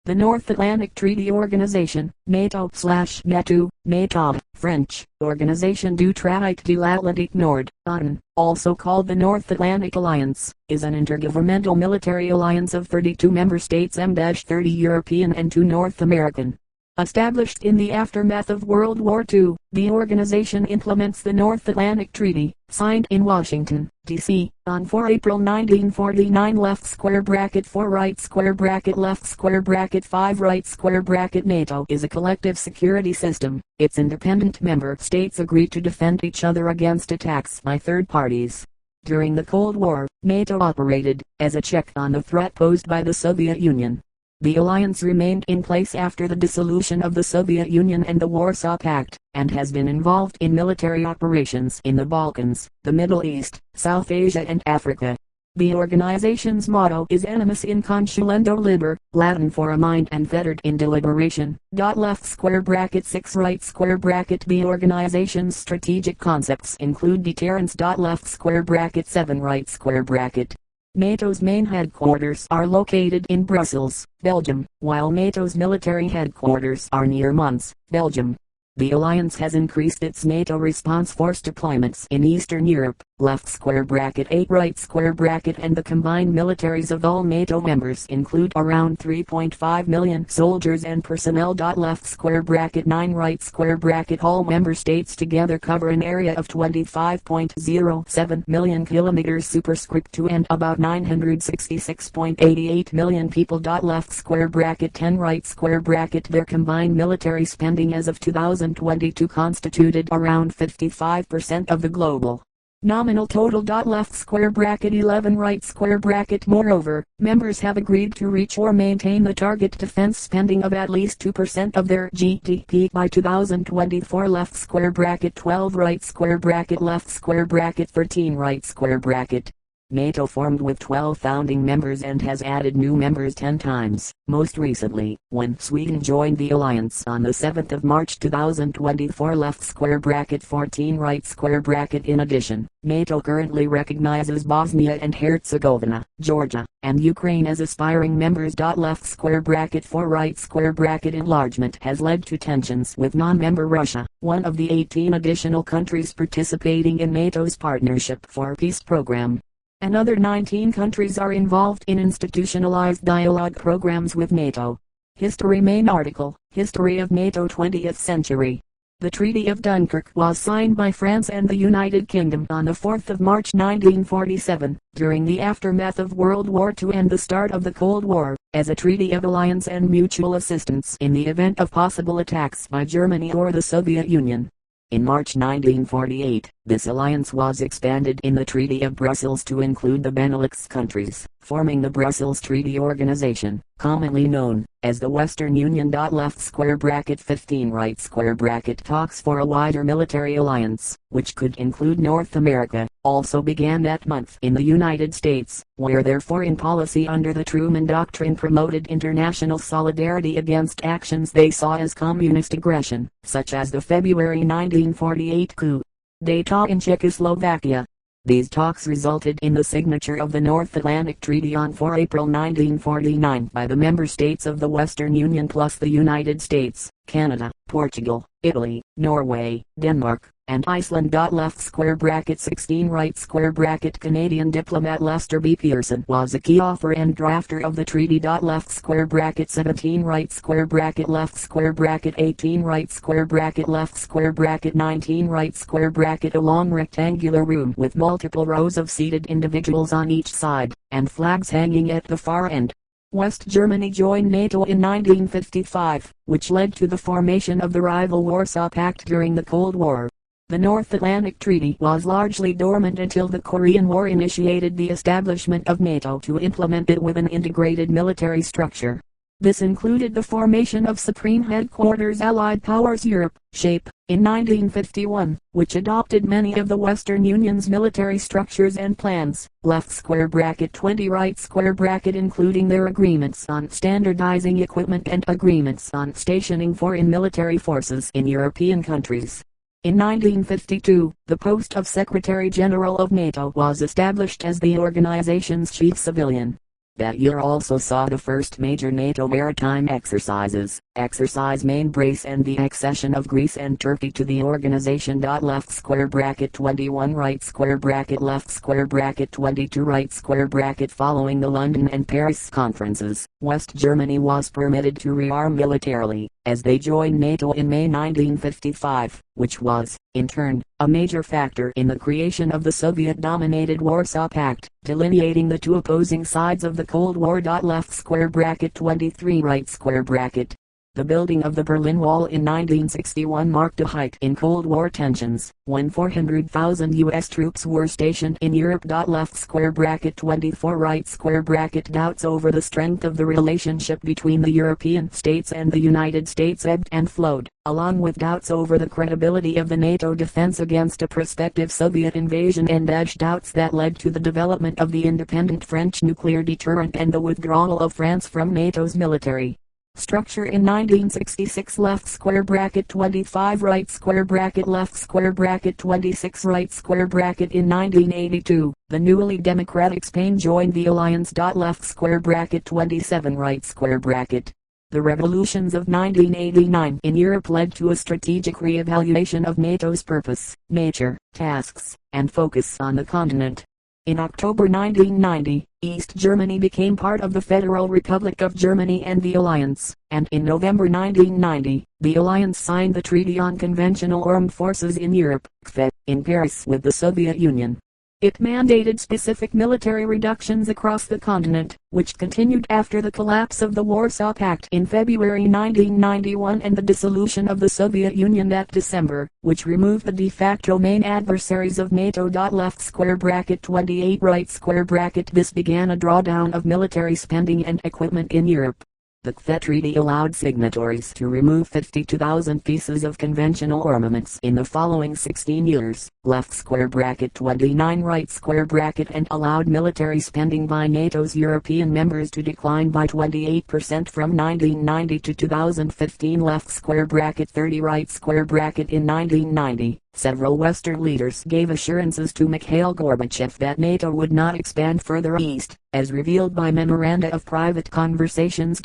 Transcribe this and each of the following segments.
The North Atlantic Treaty Organization, NATO/NATO, NATO, French, Organisation du Traité de l'Atlantique Nord, OTAN, also called the North Atlantic Alliance, is an intergovernmental military alliance of 32 member states M-30 European and 2 North American. Established in the aftermath of World War II, the organization implements the North Atlantic Treaty, signed in Washington, D.C., on 4 April 1949 left square bracket 4 right square bracket left square bracket 5 right square bracket. NATO is a collective security system. Its independent member states agree to defend each other against attacks by third parties. During the Cold War, NATO operated as a check on the threat posed by the Soviet Union. The alliance remained in place after the dissolution of the Soviet Union and the Warsaw Pact, and has been involved in military operations in the Balkans, the Middle East, South Asia and Africa. The organization's motto is Animus Inconsulendo Liber, Latin for a mind unfettered in deliberation. Left square bracket 6 right square bracket. The organization's strategic concepts include deterrence. Left square bracket 7 right square bracket. NATO's main headquarters are located in Brussels, Belgium, while NATO's military headquarters are near Mons, Belgium. The alliance has increased its NATO response force deployments in Eastern Europe, left square bracket 8 right square bracket, and the combined militaries of all NATO members include around 3.5 million soldiers and personnel. Left square bracket 9 right square bracket. All member states together cover an area of 25.07 million kilometers superscript 2 and about 966.88 million people. Left square bracket 10 right square bracket. Their combined military spending as of 2022 constituted around 55% of the global nominal total. Left square bracket 11 right square bracket. Moreover, members have agreed to reach or maintain the target defense spending of at least 2% of their GDP by 2024. Left square bracket 12 right square bracket. Left square bracket 13 right square bracket. NATO formed with 12 founding members and has added new members 10 times, most recently, when Sweden joined the alliance on the 7th of March 2024. Left square bracket 14 right square bracket. In addition, NATO currently recognizes Bosnia and Herzegovina, Georgia, and Ukraine as aspiring members. Left square bracket 4 right square bracket. Enlargement has led to tensions with non-member Russia, one of the 18 additional countries participating in NATO's Partnership for Peace program. Another 19 countries are involved in institutionalized dialogue programs with NATO. History. Main article, History of NATO 20th century. The Treaty of Dunkirk was signed by France and the United Kingdom on the 4th of March 1947, during the aftermath of World War II and the start of the Cold War, as a treaty of alliance and mutual assistance in the event of possible attacks by Germany or the Soviet Union. In March 1948, this alliance was expanded in the Treaty of Brussels to include the Benelux countries, forming the Brussels Treaty Organization, commonly known as the Western Union. Left square bracket 15 right square bracket. Talks for a wider military alliance, which could include North America, also began that month in the United States, where their foreign policy under the Truman Doctrine promoted international solidarity against actions they saw as communist aggression, such as the February 1948 coup d'etat in Czechoslovakia. These talks resulted in the signature of the North Atlantic Treaty on 4 April 1949 by the member states of the Western Union plus the United States, Canada, Portugal, Italy, Norway, Denmark, and Iceland. Left square bracket 16 right square bracket. Canadian diplomat Lester B. Pearson was a key author and drafter of the treaty. Left square bracket 17 right square bracket. Left square bracket 18 right square bracket. Left square bracket 19 right square bracket. A long rectangular room with multiple rows of seated individuals on each side, and flags hanging at the far end. West Germany joined NATO in 1955, which led to the formation of the rival Warsaw Pact during the Cold War. The North Atlantic Treaty was largely dormant until the Korean War initiated the establishment of NATO to implement it with an integrated military structure. This included the formation of Supreme Headquarters Allied Powers Europe, SHAPE, in 1951, which adopted many of the Western Union's military structures and plans. Left square bracket 20 right square bracket. Including their agreements on standardizing equipment and agreements on stationing foreign military forces in European countries. In 1952, the post of Secretary General of NATO was established as the organization's chief civilian That year also saw the first major NATO maritime exercises, Exercise Main Brace, and the accession of Greece and Turkey to the organization. Left square bracket 21 right square bracket left square bracket 22 right square bracket. Following the London and Paris conferences, West Germany was permitted to rearm militarily, as they joined NATO in May 1955, which was, in turn, a major factor in the creation of the Soviet-dominated Warsaw Pact, delineating the two opposing sides of the Cold War. Left square bracket 23 right square bracket. The building of the Berlin Wall in 1961 marked a hike in Cold War tensions, when 400,000 U.S. troops were stationed in Europe. Left square bracket 24 right square bracket. Doubts over the strength of the relationship between the European states and the United States ebbed and flowed, along with doubts over the credibility of the NATO defense against a prospective Soviet invasion, and edge doubts that led to the development of the independent French nuclear deterrent and the withdrawal of France from NATO's military structure in 1966. Left square bracket 25 right square bracket left square bracket 26 right square bracket. In 1982, the newly democratic Spain joined the alliance. Left square bracket 27 right square bracket. The revolutions of 1989 in Europe led to a strategic reevaluation of NATO's purpose, nature, tasks, and focus on the continent. In October 1990, East Germany became part of the Federal Republic of Germany and the Alliance, and in November 1990, the Alliance signed the Treaty on Conventional Armed Forces in Europe, CFE, in Paris with the Soviet Union. It mandated specific military reductions across the continent, which continued after the collapse of the Warsaw Pact in February 1991 and the dissolution of the Soviet Union that December, which removed the de facto main adversaries of NATO. Left square bracket 28 right square bracket. This began a drawdown of military spending and equipment in Europe. The CFE Treaty allowed signatories to remove 52,000 pieces of conventional armaments in the following 16 years, left square bracket 29 right square bracket, and allowed military spending by NATO's European members to decline by 28% from 1990 to 2015, left square bracket 30 right square bracket. In 1990, several Western leaders gave assurances to Mikhail Gorbachev that NATO would not expand further east, as revealed by memoranda of private conversations.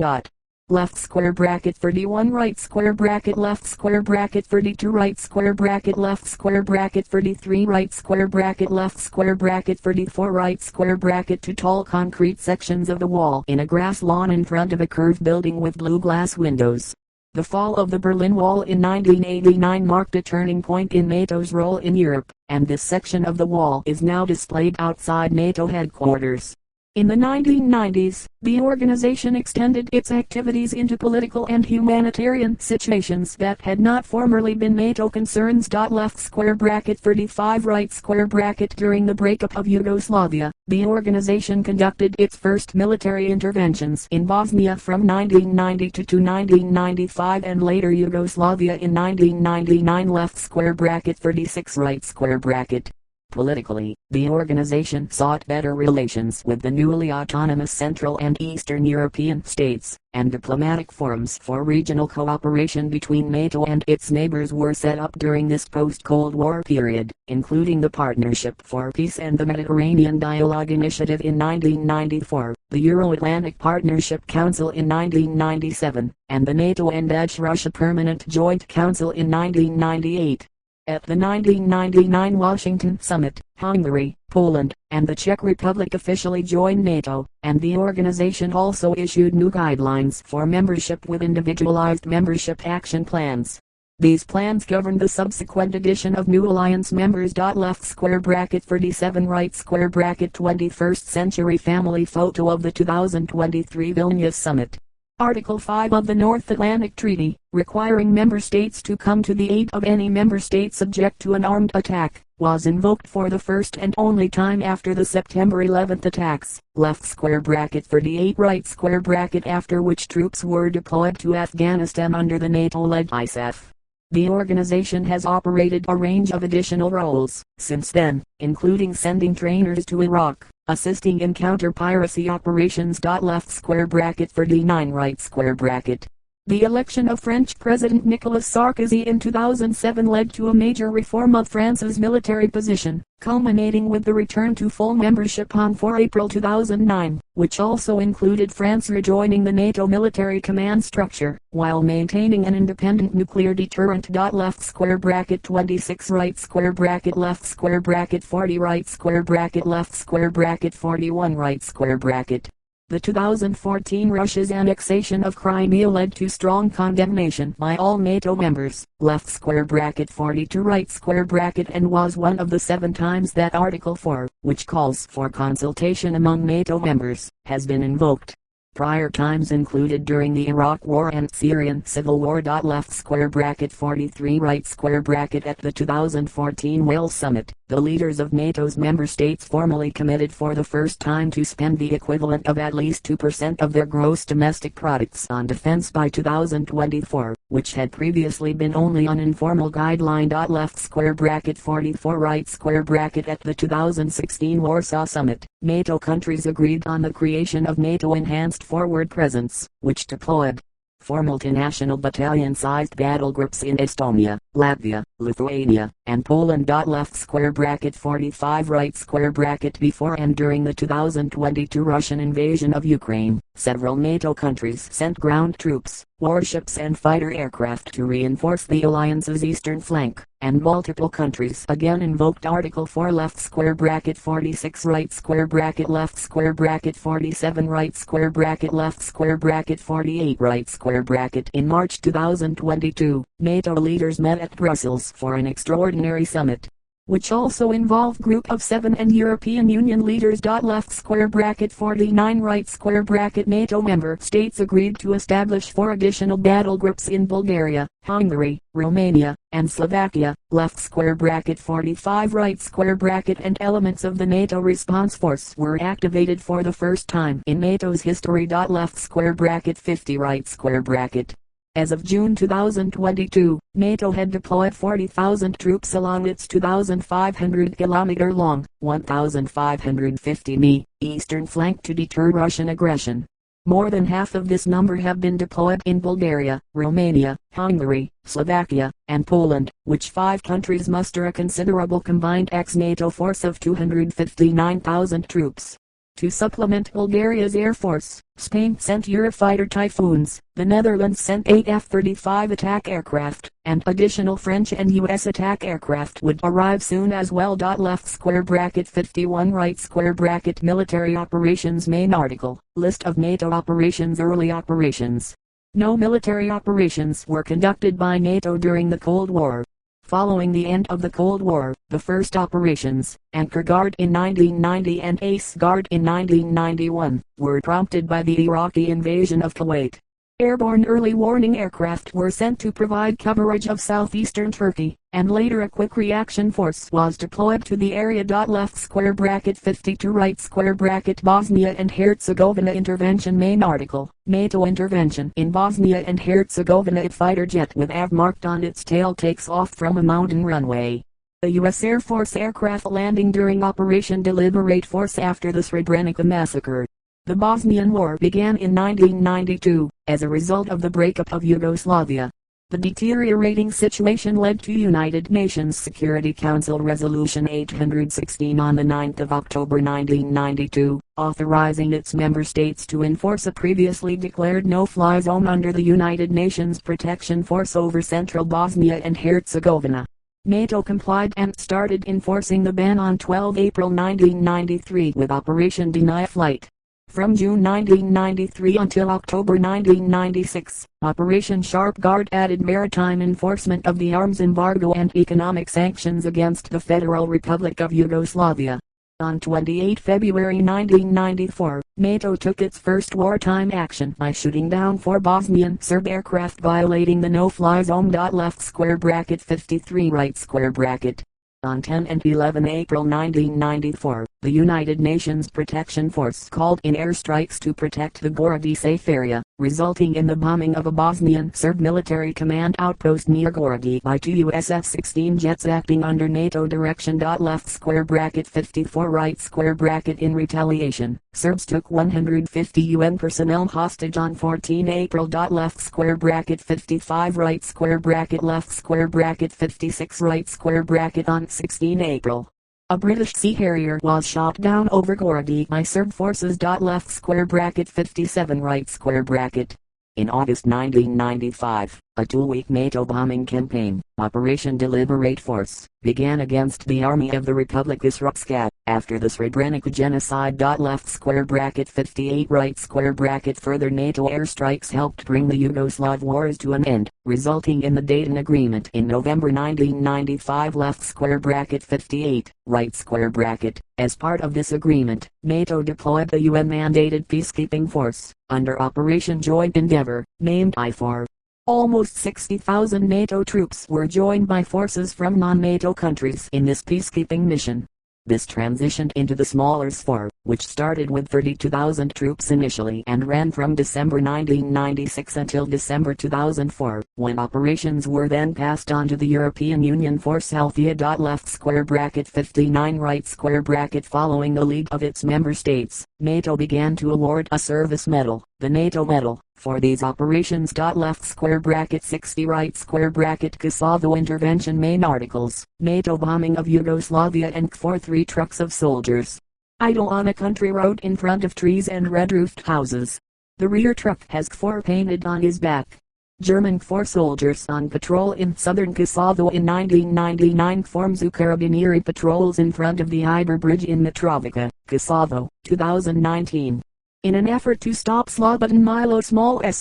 Left square bracket 31 right square bracket left square bracket 32 right square bracket left square bracket 33 right square bracket left square bracket 34 right square bracket. Two tall concrete sections of the wall in a grass lawn in front of a curved building with blue glass windows. The fall of the Berlin Wall in 1989 marked a turning point in NATO's role in Europe, and this section of the wall is now displayed outside NATO headquarters. In the 1990s, the organization extended its activities into political and humanitarian situations that had not formerly been NATO concerns. Left square bracket 35 right square bracket. During the breakup of Yugoslavia, the organization conducted its first military interventions in Bosnia from 1992 to 1995 and later Yugoslavia in 1999. Left square bracket 36 right square bracket. Politically, the organization sought better relations with the newly autonomous Central and Eastern European states, and diplomatic forums for regional cooperation between NATO and its neighbors were set up during this post-Cold War period, including the Partnership for Peace and the Mediterranean Dialogue Initiative in 1994, the Euro-Atlantic Partnership Council in 1997, and the NATO and Russia Permanent Joint Council in 1998. At the 1999 Washington Summit, Hungary, Poland, and the Czech Republic officially joined NATO, and the organization also issued new guidelines for membership with individualized membership action plans. These plans governed the subsequent addition of new alliance members. Left square bracket 37 right square bracket 21st Century Family Photo of the 2023 Vilnius Summit. Article 5 of the North Atlantic Treaty, requiring member states to come to the aid of any member state subject to an armed attack, was invoked for the first and only time after the September 11 attacks. Left square bracket 38 right square bracket, after which troops were deployed to Afghanistan under the NATO-led ISAF. The organization has operated a range of additional roles since then, including sending trainers to Iraq, assisting in counter-piracy operations. Left square bracket 39 right square bracket. The election of French President Nicolas Sarkozy in 2007 led to a major reform of France's military position, culminating with the return to full membership on 4 April 2009, which also included France rejoining the NATO military command structure, while maintaining an independent nuclear deterrent. Left square bracket 26 right square bracket left square bracket 40 right square bracket left square bracket 41 right square bracket. The 2014 Russia's annexation of Crimea led to strong condemnation by all NATO members, left square bracket 42 right square bracket, and was one of the 7 times that Article 4, which calls for consultation among NATO members, has been invoked. Prior times included during the Iraq War and Syrian Civil War. Left square bracket 43 right square bracket at the 2014 Wales Summit, the leaders of NATO's member states formally committed for the first time to spend the equivalent of at least 2% of their gross domestic products on defense by 2024, which had previously been only an informal guideline. Left square bracket 44 right square bracket at the 2016 Warsaw Summit, NATO countries agreed on the creation of NATO Enhanced Forward Presence, which deployed formal national battalion-sized battle groups in Estonia, Latvia, Lithuania, and Poland. Left square bracket 45 right square bracket before and during the 2022 Russian invasion of Ukraine, several NATO countries sent ground troops, warships and fighter aircraft to reinforce the alliance's eastern flank, and multiple countries again invoked Article 4. Left square bracket 46 right square bracket left square bracket 47 right square bracket left square bracket 48 right square bracket. In March 2022, NATO leaders met at Brussels for an extraordinary summit, which also involved Group of 7 and European Union leaders. Left square bracket 49 right square bracket NATO member states agreed to establish 4 additional battle groups in Bulgaria, Hungary, Romania, and Slovakia. Left square bracket 45 right square bracket and elements of the NATO response force were activated for the first time in NATO's history. Left square bracket 50 right square bracket. As of June 2022, NATO had deployed 40,000 troops along its 2,500-kilometer-long, 1,550-mi, eastern flank to deter Russian aggression. More than half of this number have been deployed in Bulgaria, Romania, Hungary, Slovakia, and Poland, which 5 countries muster a considerable combined ex-NATO force of 259,000 troops. To supplement Bulgaria's air force, Spain sent Eurofighter Typhoons, the Netherlands sent 8 F-35 attack aircraft, and additional French and U.S. attack aircraft would arrive soon as well. Left square bracket 51 right square bracket military operations main article, list of NATO operations. Early operations. No military operations were conducted by NATO during the Cold War. Following the end of the Cold War, the first operations, Anchor Guard in 1990 and Ace Guard in 1991, were prompted by the Iraqi invasion of Kuwait. Airborne early warning aircraft were sent to provide coverage of southeastern Turkey, and later a quick reaction force was deployed to the area. Left square bracket 52 right square bracket Bosnia and Herzegovina intervention main article, NATO intervention in Bosnia and Herzegovina. A fighter jet with AV marked on its tail takes off from a mountain runway. The U.S. Air Force aircraft landing during Operation Deliberate Force after the Srebrenica massacre. The Bosnian War began in 1992, as a result of the breakup of Yugoslavia. The deteriorating situation led to United Nations Security Council Resolution 816 on the 9th of October 1992, authorizing its member states to enforce a previously declared no-fly zone under the United Nations Protection Force over central Bosnia and Herzegovina. NATO complied and started enforcing the ban on 12 April 1993 with Operation Deny Flight. From June 1993 until October 1996, Operation Sharp Guard added maritime enforcement of the arms embargo and economic sanctions against the Federal Republic of Yugoslavia. On 28 February 1994, NATO took its first wartime action by shooting down 4 Bosnian Serb aircraft violating the no-fly zone. Left square bracket 53 right square bracket. On 10 and 11 April 1994, the United Nations Protection Force called in airstrikes to protect the Gorodi safe area, resulting in the bombing of a Bosnian Serb military command outpost near Gorodi by 2 US F-16 jets acting under NATO direction. Left square bracket 54 right square bracket. In retaliation, Serbs took 150 UN personnel hostage on 14 April. Left square bracket 55 right square bracket left square bracket 56 right square bracket on 16 April. A British Sea Harrier was shot down over Gorodi by Serb forces. Left square bracket 57 right square bracket. In August 1995, a two-week NATO bombing campaign, Operation Deliberate Force, began against the Army of the Republika Srpska, after the Srebrenica genocide. Left square bracket 58 right square bracket further NATO airstrikes helped bring the Yugoslav wars to an end, resulting in the Dayton Agreement in November 1995. Left square bracket 58 right square bracket. As part of this agreement, NATO deployed the UN-mandated peacekeeping force, under Operation Joint Endeavor, named IFOR. Almost 60,000 NATO troops were joined by forces from non-NATO countries in this peacekeeping mission. This transitioned into the smaller SFOR, which started with 32,000 troops initially and ran from December 1996 until December 2004, when operations were then passed on to the European Union Force Althea. Left square bracket 59 right square bracket. Following the League of its member states, NATO began to award a service medal, the NATO Medal, for these operations. Left square bracket 60 right square bracket Kosovo intervention. Main articles: NATO bombing of Yugoslavia and KFOR 3 trucks of soldiers. Idle on a country road in front of trees and red-roofed houses. The rear truck has KFOR painted on his back. German KFOR soldiers on patrol in southern Kosovo in 1999 forms Carabinieri patrols in front of the Iber Bridge in Mitrovica, Kosovo, 2019. In an effort to stop Slobodan Miloš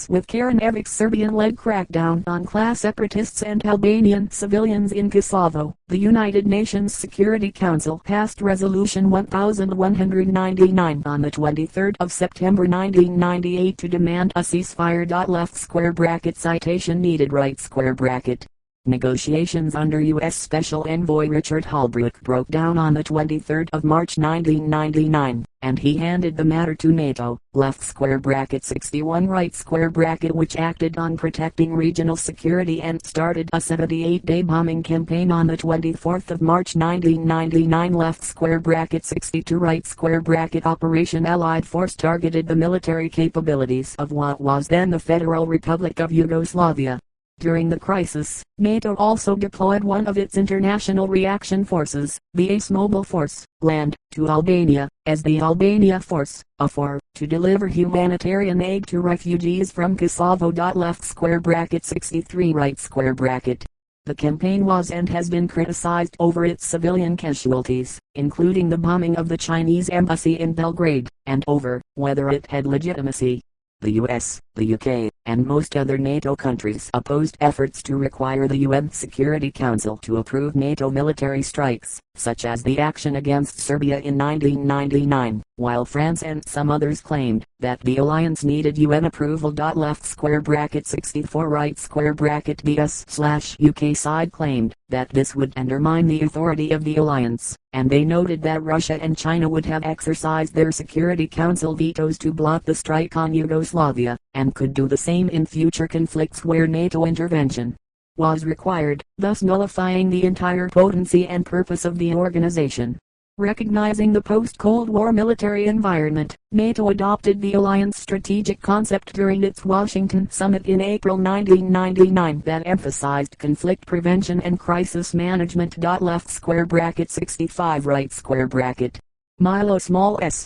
with Karađorđević's Serbian-led crackdown on class separatists and Albanian civilians in Kosovo, the United Nations Security Council passed Resolution 1199 on the 23rd of September 1998 to demand a ceasefire. Left square bracket citation needed right square bracket. Negotiations under U.S. Special Envoy Richard Holbrooke broke down on the 23rd of March 1999, and he handed the matter to NATO, left square bracket 61 right square bracket, which acted on protecting regional security and started a 78-day bombing campaign on the 24th of March 1999. Left square bracket 62 right square bracket. Operation Allied Force targeted the military capabilities of what was then the Federal Republic of Yugoslavia. During the crisis, NATO also deployed one of its international reaction forces, the ACE Mobile Force, land, to Albania, as the Albania Force, AFOR, to deliver humanitarian aid to refugees from Kosovo. Left square bracket 63 right square bracket. The campaign was and has been criticized over its civilian casualties, including the bombing of the Chinese embassy in Belgrade, and over whether it had legitimacy. The US, the UK, and most other NATO countries opposed efforts to require the UN Security Council to approve NATO military strikes, such as the action against Serbia in 1999, while France and some others claimed that the alliance needed UN approval. Left square bracket 64 right square bracket. The US/UK side claimed that this would undermine the authority of the alliance, and they noted that Russia and China would have exercised their Security Council vetoes to block the strike on Yugoslavia, and could do the same in future conflicts where NATO intervention was required, thus nullifying the entire potency and purpose of the organization. Recognizing the post-Cold War military environment, NATO adopted the alliance strategic concept during its Washington summit in April 1999 that emphasized conflict prevention and crisis management. Left square bracket 65 right square bracket. Miloš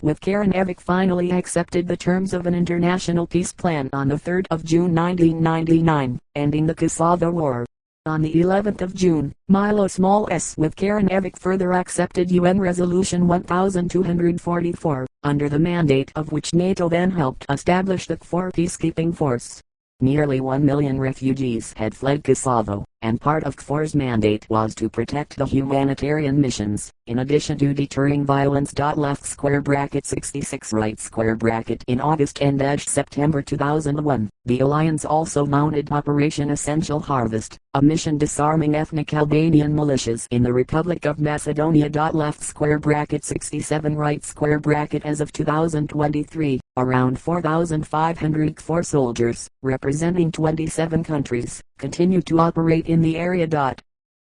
with Karađorđević finally accepted the terms of an international peace plan on the 3rd of June 1999, ending the Kosovo War. On the 11th of June, Miloš with Karađorđević further accepted UN Resolution 1244, under the mandate of which NATO then helped establish the KFOR peacekeeping force. Nearly 1 million refugees had fled Kosovo, and part of KFOR's mandate was to protect the humanitarian missions, in addition to deterring violence. Left square bracket 66 right square bracket. In August and September 2001, the alliance also mounted Operation Essential Harvest, a mission disarming ethnic Albanian militias in the Republic of Macedonia. Left square bracket 67 right square bracket. As of 2023, around 4,500 KFOR soldiers, representing 27 countries, continue to operate in the area.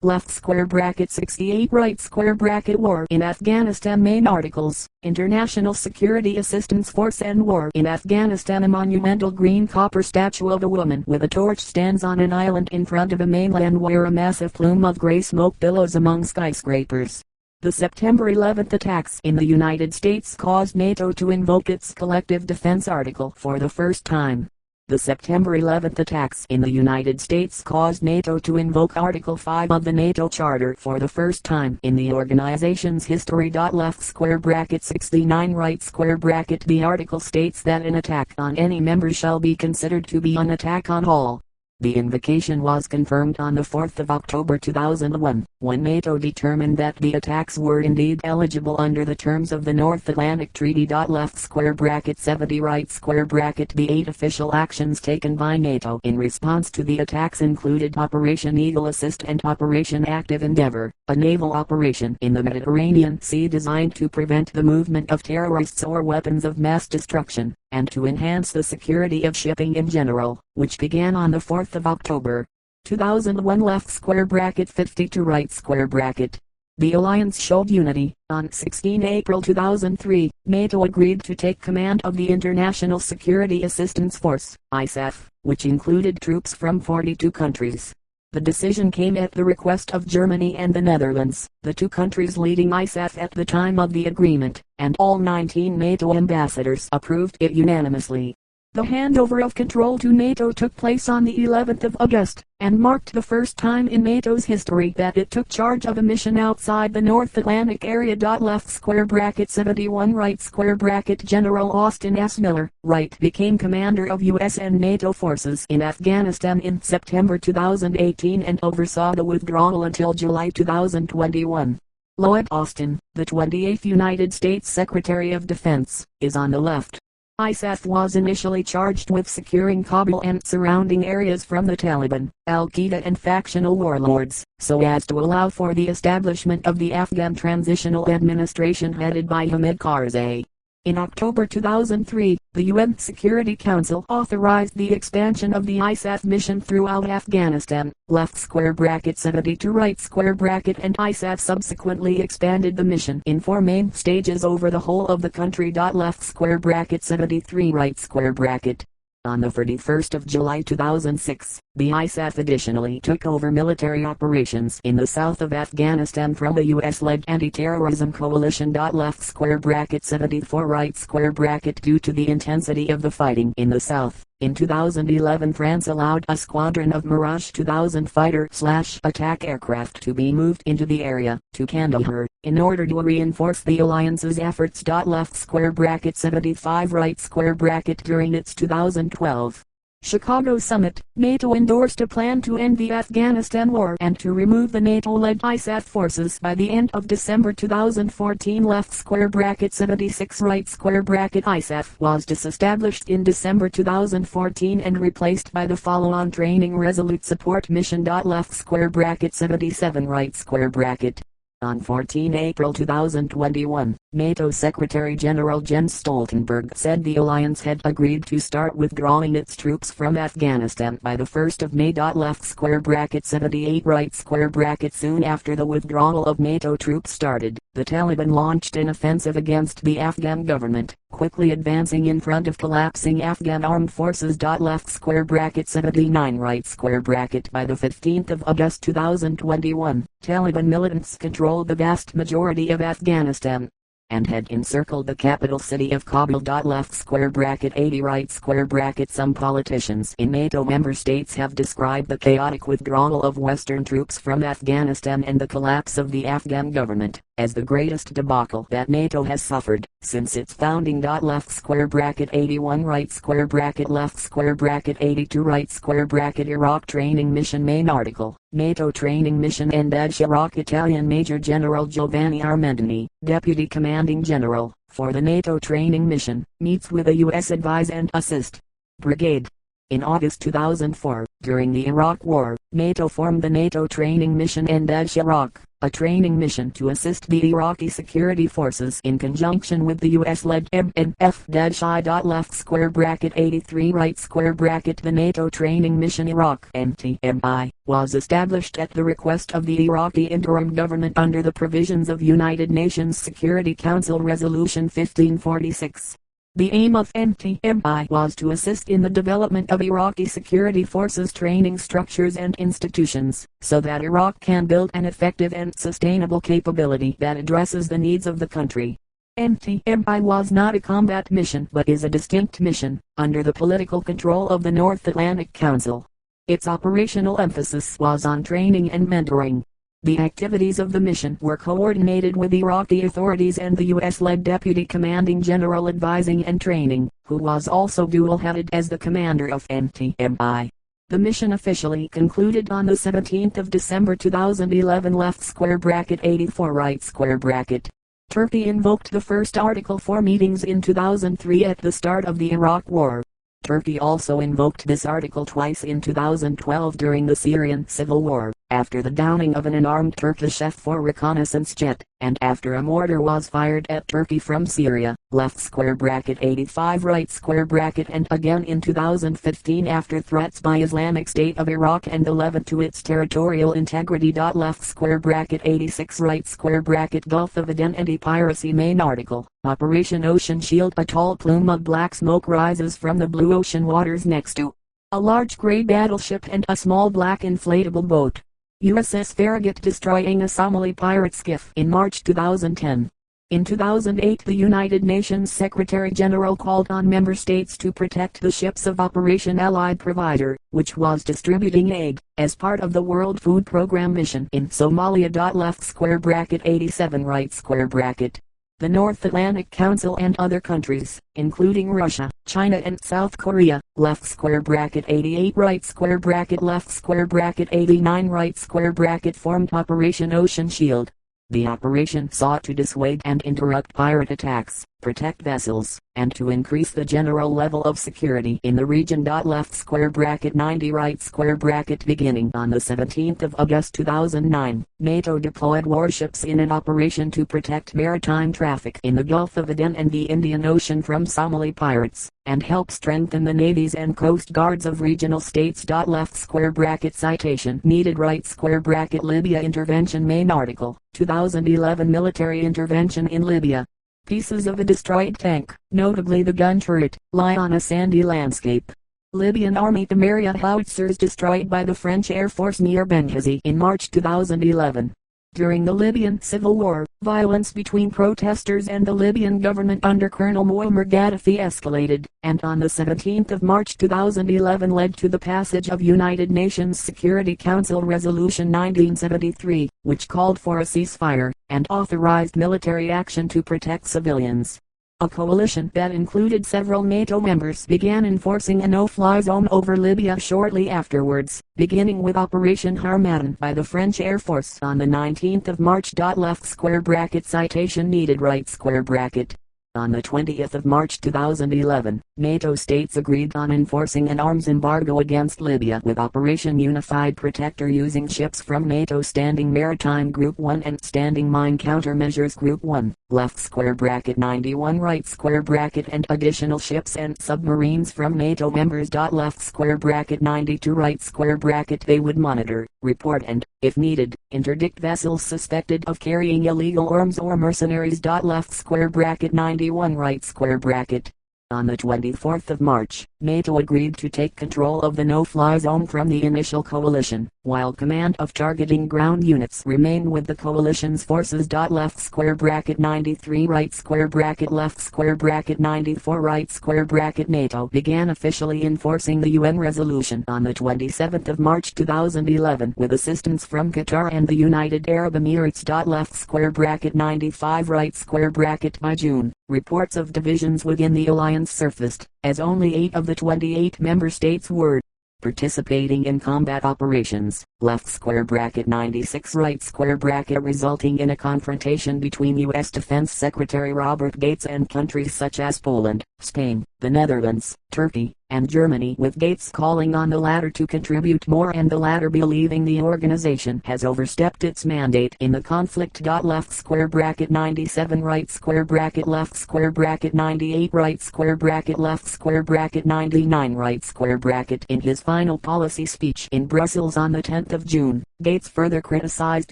left square bracket 68 right square bracket war in Afghanistan main articles, International Security Assistance Force and War in Afghanistan. A monumental green copper statue of a woman with a torch stands on an island in front of a mainland where a massive plume of gray smoke billows among skyscrapers. The September 11th attacks in the United States caused NATO to invoke its collective defense article for the first time. The September 11th attacks in the United States caused NATO to invoke Article 5 of the NATO Charter for the first time in the organization's history. Left square bracket 69 right square bracket the article states that an attack on any member shall be considered to be an attack on all. The invocation was confirmed on the 4th of October 2001, when NATO determined that the attacks were indeed eligible under the terms of the North Atlantic Treaty. Left square bracket 70 right square bracket the 8 official actions taken by NATO in response to the attacks included Operation Eagle Assist and Operation Active Endeavor, a naval operation in the Mediterranean Sea designed to prevent the movement of terrorists or weapons of mass destruction, and to enhance the security of shipping in general, which began on the 4th of October 2001. Left square bracket 52 right square bracket. The alliance showed unity. On 16 April 2003, NATO agreed to take command of the International Security Assistance Force, ISAF, which included troops from 42 countries. The decision came at the request of Germany and the Netherlands, the two countries leading ISAF at the time of the agreement, and all 19 NATO ambassadors approved it unanimously. The handover of control to NATO took place on the 11th of August, and marked the first time in NATO's history that it took charge of a mission outside the North Atlantic area. Left square bracket 71 right square bracket General Austin S. Miller, Wright became commander of U.S. and NATO forces in Afghanistan in September 2018 and oversaw the withdrawal until July 2021. Lloyd Austin, the 28th United States Secretary of Defense, is on the left. ISAF was initially charged with securing Kabul and surrounding areas from the Taliban, Al-Qaeda and factional warlords, so as to allow for the establishment of the Afghan Transitional Administration headed by Hamid Karzai. In October 2003, the UN Security Council authorized the expansion of the ISAF mission throughout Afghanistan. Left square bracket 72 right square bracket and ISAF subsequently expanded the mission in 4 main stages over the whole of the country. Left square bracket 73 right square bracket. On the 31st of July 2006, the ISAF additionally took over military operations in the south of Afghanistan from the U.S.-led anti-terrorism coalition. Left square bracket 74 right square bracket due to the intensity of the fighting in the south. In 2011, France allowed a squadron of Mirage 2000 fighter/attack aircraft to be moved into the area, to Kandahar, in order to reinforce the alliance's efforts. Left square bracket 75 right square bracket during its 2012 Chicago summit, NATO endorsed a plan to end the Afghanistan war and to remove the NATO-led ISAF forces by the end of December 2014. Left square bracket 76 right square bracket ISAF was disestablished in December 2014 and replaced by the follow-on training Resolute Support Mission. Left square bracket 77 right square bracket. On 14 April 2021, NATO Secretary General Jens Stoltenberg said the alliance had agreed to start withdrawing its troops from Afghanistan by the 1st of May. Left square bracket 78 right square bracket. Soon after the withdrawal of NATO troops started, the Taliban launched an offensive against the Afghan government, quickly advancing in front of collapsing Afghan armed forces. Left square bracket 79 right square bracket. By the 15th of August 2021, Taliban militants controlled the vast majority of Afghanistan and had encircled the capital city of Kabul. Left square bracket 80 right square bracket. Some politicians in NATO member states have described the chaotic withdrawal of Western troops from Afghanistan and the collapse of the Afghan government as the greatest debacle that NATO has suffered since its founding. Left square bracket 81 right square bracket. Left square bracket 82 right square bracket. Iraq training mission main article. NATO training mission Endash Iraq. Italian Major General Giovanni Armendini, Deputy Commanding General for the NATO training mission, meets with a U.S. Advise and Assist Brigade. In August 2004, during the Iraq War, NATO formed the NATO training mission Endash Iraq, a training mission to assist the Iraqi security forces in conjunction with the US-led MNF-I. Left square bracket 83 right square bracket. The NATO training mission Iraq (NTMI) was established at the request of the Iraqi interim government under the provisions of United Nations Security Council Resolution 1546. The aim of NTMI was to assist in the development of Iraqi security forces training structures and institutions, so that Iraq can build an effective and sustainable capability that addresses the needs of the country. NTMI was not a combat mission but is a distinct mission, under the political control of the North Atlantic Council. Its operational emphasis was on training and mentoring. The activities of the mission were coordinated with Iraqi authorities and the U.S.-led Deputy Commanding General Advising and Training, who was also dual-headed as the commander of NTMI. The mission officially concluded on the 17th of December 2011. Left square bracket 84 right square bracket. Turkey invoked the first Article 4 meetings in 2003 at the start of the Iraq War. Turkey also invoked this article twice in 2012 during the Syrian civil war, after the downing of an unarmed Turkish F-4 reconnaissance jet, and after a mortar was fired at Turkey from Syria. Left square bracket 85 right square bracket. And again in 2015 after threats by Islamic State of Iraq and the Levant to its territorial integrity. Left square bracket 86 right square bracket. Gulf of Aden anti-piracy main article. Operation Ocean Shield. A tall plume of black smoke rises from the blue ocean waters next to a large gray battleship and a small black inflatable boat. USS Farragut destroying a Somali pirate skiff in March 2010. In 2008 the United Nations Secretary General called on member states to protect the ships of Operation Allied Provider, which was distributing aid, as part of the World Food Program mission in Somalia. Left square bracket 87 right square bracket. The North Atlantic Council and other countries, including Russia, China and South Korea. Left square bracket 88 right square bracket. Left square bracket 89 right square bracket formed Operation Ocean Shield. The operation sought to dissuade and interrupt pirate attacks, protect vessels, and to increase the general level of security in the region. Left square bracket 90 right square bracket. Beginning on the 17th of August 2009, NATO deployed warships in an operation to protect maritime traffic in the Gulf of Aden and the Indian Ocean from Somali pirates, and help strengthen the navies and coast guards of regional states. Left square bracket citation needed right square bracket. Libya intervention main article. 2011 military intervention in Libya. Pieces of a destroyed tank, notably the gun turret, lie on a sandy landscape. Libyan Army Tamaria howitzers destroyed by the French Air Force near Benghazi in March 2011. During the Libyan civil war, violence between protesters and the Libyan government under Colonel Muammar Gaddafi escalated, and on the 17th of March 2011 led to the passage of United Nations Security Council Resolution 1973, which called for a ceasefire, and authorized military action to protect civilians. A coalition that included several NATO members began enforcing a no-fly zone over Libya shortly afterwards, beginning with Operation Harmattan by the French Air Force on the 19th of March. Left square bracket citation needed right square bracket. On the 20th of March 2011, NATO states agreed on enforcing an arms embargo against Libya with Operation Unified Protector using ships from NATO Standing Maritime Group 1 and Standing Mine Countermeasures Group 1, left square bracket 91 right square bracket, and additional ships and submarines from NATO members. Left square bracket 92 right square bracket. They would monitor, report and, if needed, interdict vessels suspected of carrying illegal arms or mercenaries. Left square bracket 91 right square bracket. On the 24th of March, NATO agreed to take control of the no-fly zone from the initial coalition, while command of targeting ground units remained with the coalition's forces. Left square bracket 93 right square bracket. Left square bracket 94 right square bracket. NATO began officially enforcing the UN resolution on the 27th of March 2011 with assistance from Qatar and the United Arab Emirates. Left square bracket 95 right square bracket. By June, reports of divisions within the alliance surfaced, as only 8 of the 28 member states were participating in combat operations. Left square bracket 96 right square bracket, resulting in a confrontation between U.S. Defense Secretary Robert Gates and countries such as Poland, Spain, the Netherlands, Turkey, and Germany, with Gates calling on the latter to contribute more and the latter believing the organization has overstepped its mandate in the conflict. Left square bracket 97 right square bracket left square bracket 98 right square bracket left square bracket 99 right square bracket. In his final policy speech in Brussels on the 10th of June, Gates further criticized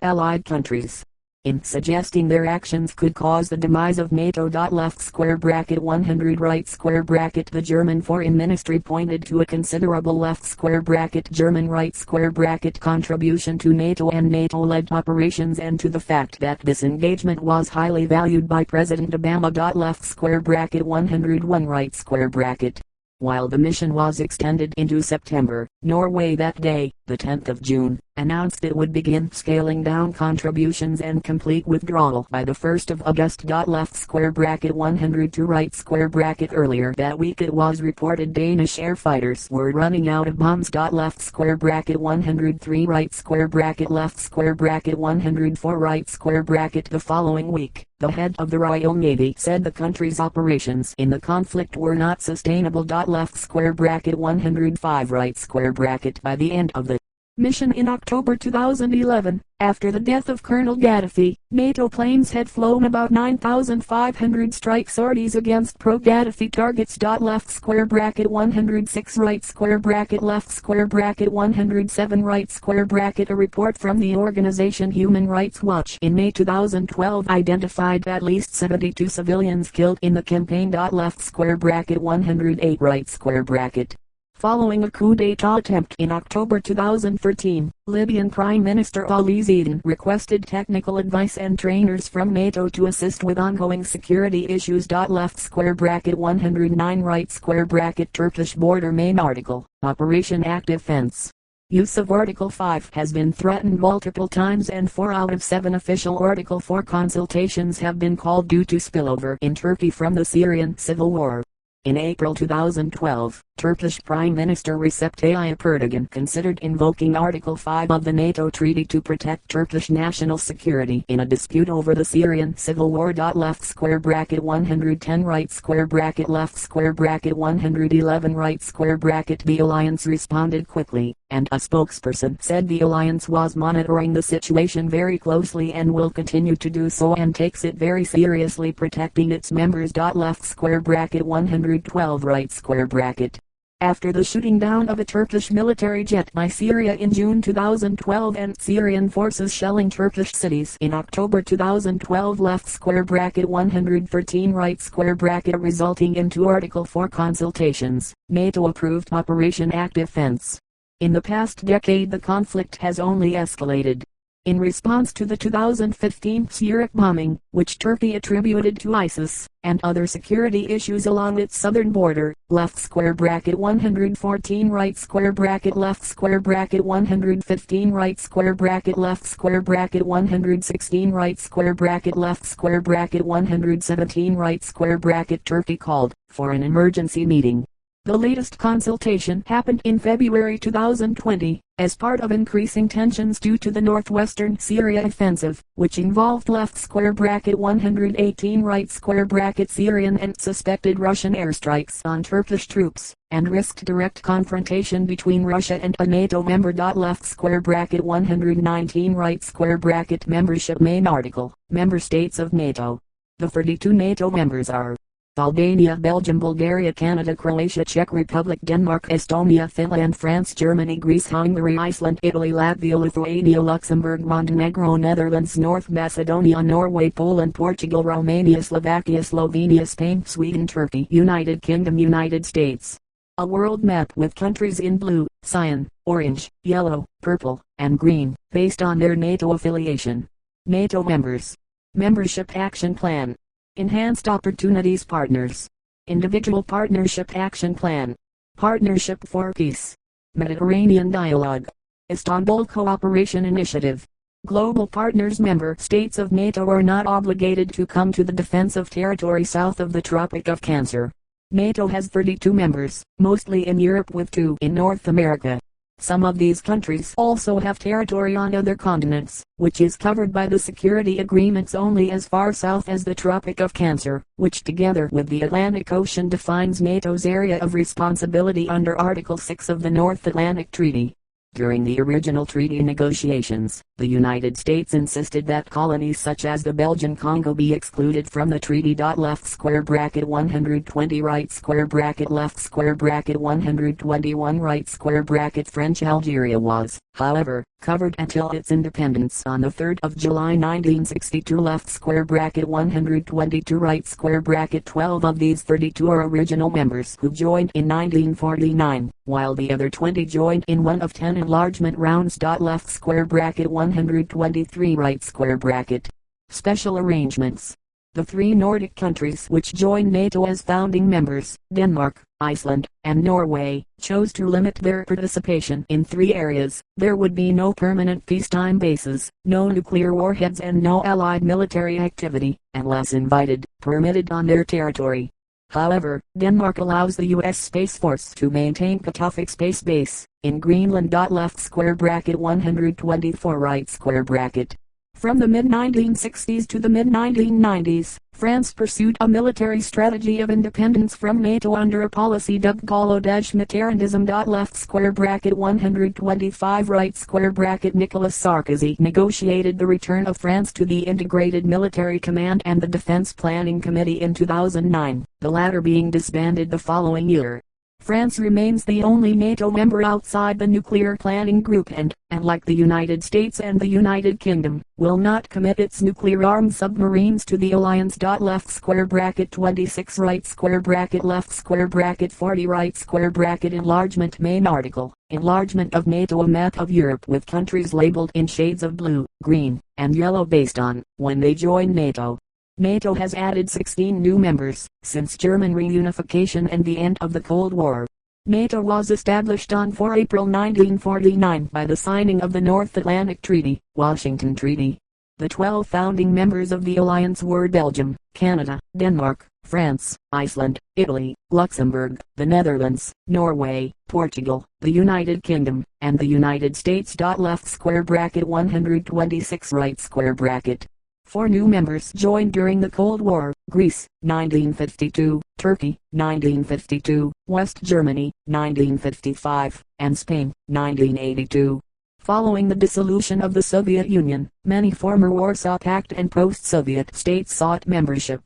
Allied countries in suggesting their actions could cause the demise of NATO. Left square bracket 100 right square bracket. The German Foreign Ministry pointed to a considerable left square bracket German right square bracket contribution to NATO and NATO-led operations, and to the fact that this engagement was highly valued by President Obama. Left square bracket 101 right square bracket. While the mission was extended into September, Norway that day, the 10th of June, announced it would begin scaling down contributions and complete withdrawal by the 1st of August. Left square bracket 102 right square bracket. Earlier that week it was reported Danish air fighters were running out of bombs. Left square bracket 103 right square bracket left square bracket 104 right square bracket. The following week, the head of the Royal Navy said the country's operations in the conflict were not sustainable. Left square bracket 105 right square bracket. By the end of the mission in October 2011, after the death of Colonel Gaddafi, NATO planes had flown about 9,500 strike sorties against pro-Gaddafi targets. Left square bracket 106 right square bracket left square bracket 107 right square bracket. A report from the organization Human Rights Watch in May 2012 identified at least 72 civilians killed in the campaign. Left square bracket 108 right square bracket. Following a coup d'etat attempt in October 2013, Libyan Prime Minister Ali Zidane requested technical advice and trainers from NATO to assist with ongoing security issues. Left square bracket 109 right square bracket. Turkish border main article, Operation Active Fence. Use of Article 5 has been threatened multiple times, and 4 out of 7 official Article 4 consultations have been called due to spillover in Turkey from the Syrian civil war. In April 2012, Turkish Prime Minister Recep Tayyip Erdogan considered invoking Article 5 of the NATO treaty to protect Turkish national security in a dispute over the Syrian civil war. Left square bracket 110 right square bracket left square bracket 111 right square bracket. The alliance responded quickly, and a spokesperson said the alliance was monitoring the situation very closely and will continue to do so, and takes it very seriously protecting its members. Left square bracket 112 right square bracket. After the shooting down of a Turkish military jet by Syria in June 2012 and Syrian forces shelling Turkish cities in October 2012, left square bracket 113 right square bracket, resulting in 2 Article 4 consultations, NATO approved Operation Active Fence. In the past decade the conflict has only escalated. In response to the 2015 Syriac bombing, which Turkey attributed to ISIS, and other security issues along its southern border, left square bracket 114 right square bracket left square bracket 115 right square bracket left square bracket 116 right square bracket left square bracket 117 right square bracket. Turkey called for an emergency meeting. The latest consultation happened in February 2020, as part of increasing tensions due to the northwestern Syria offensive, which involved left square bracket 118 right square bracket Syrian and suspected Russian airstrikes on Turkish troops, and risked direct confrontation between Russia and a NATO member. Left square bracket 119 right square bracket. Membership main article, Member States of NATO. The 32 NATO members are Albania, Belgium, Bulgaria, Canada, Croatia, Czech Republic, Denmark, Estonia, Finland, France, Germany, Greece, Hungary, Iceland, Italy, Latvia, Lithuania, Luxembourg, Montenegro, Netherlands, North Macedonia, Norway, Poland, Portugal, Romania, Slovakia, Slovenia, Spain, Sweden, Turkey, United Kingdom, United States. A world map with countries in blue, cyan, orange, yellow, purple, and green, based on their NATO affiliation. NATO members. Membership Action Plan. Enhanced Opportunities Partners. Individual Partnership Action Plan. Partnership for Peace. Mediterranean Dialogue. Istanbul Cooperation Initiative. Global partners. Member states of NATO are not obligated to come to the defense of territory south of the Tropic of Cancer. NATO has 32 members, mostly in Europe with 2 in North America. Some of these countries also have territory on other continents, which is covered by the security agreements only as far south as the Tropic of Cancer, which together with the Atlantic Ocean defines NATO's area of responsibility under Article 6 of the North Atlantic Treaty. During the original treaty negotiations, the United States insisted that colonies such as the Belgian Congo be excluded from the treaty. Left square bracket 120 right square bracket left square bracket 121 right square bracket French Algeria was, however, covered until its independence on the 3rd of July 1962. Left square bracket 122 right square bracket 12 of these 32 are original members who joined in 1949, while the other 20 joined in one of 10 enlargement rounds. Left square bracket 123 right square bracket. Special arrangements. The 3 Nordic countries which joined NATO as founding members, Denmark, Iceland, and Norway, chose to limit their participation in 3 areas. There would be no permanent peacetime bases, no nuclear warheads and no allied military activity, unless invited, permitted on their territory. However, Denmark allows the U.S. Space Force to maintain Katowice Space Base, in Greenland. Left square bracket 124 right square bracket. From the mid-1960s to the mid-1990s, France pursued a military strategy of independence from NATO under a policy dubbed Collège-Mitterrandism. Left square bracket 125 right square bracket Nicolas Sarkozy negotiated the return of France to the Integrated Military Command and the Defense Planning Committee in 2009, the latter being disbanded the following year. France remains the only NATO member outside the nuclear planning group and, like the United States and the United Kingdom, will not commit its nuclear-armed submarines to the alliance. Left square bracket 26 right square bracket left square bracket 40 right square bracket enlargement main article. Enlargement of NATO. A map of Europe with countries labeled in shades of blue, green, and yellow based on when they joined NATO. NATO has added 16 new members since German reunification and the end of the Cold War. NATO was established on 4 April 1949 by the signing of the North Atlantic Treaty, Washington Treaty. The 12 founding members of the alliance were Belgium, Canada, Denmark, France, Iceland, Italy, Luxembourg, the Netherlands, Norway, Portugal, the United Kingdom, and the United States. Left square bracket 126 right square bracket. 4 new members joined during the Cold War: Greece, 1952, Turkey, 1952, West Germany, 1955, and Spain, 1982. Following the dissolution of the Soviet Union, many former Warsaw Pact and post-Soviet states sought membership.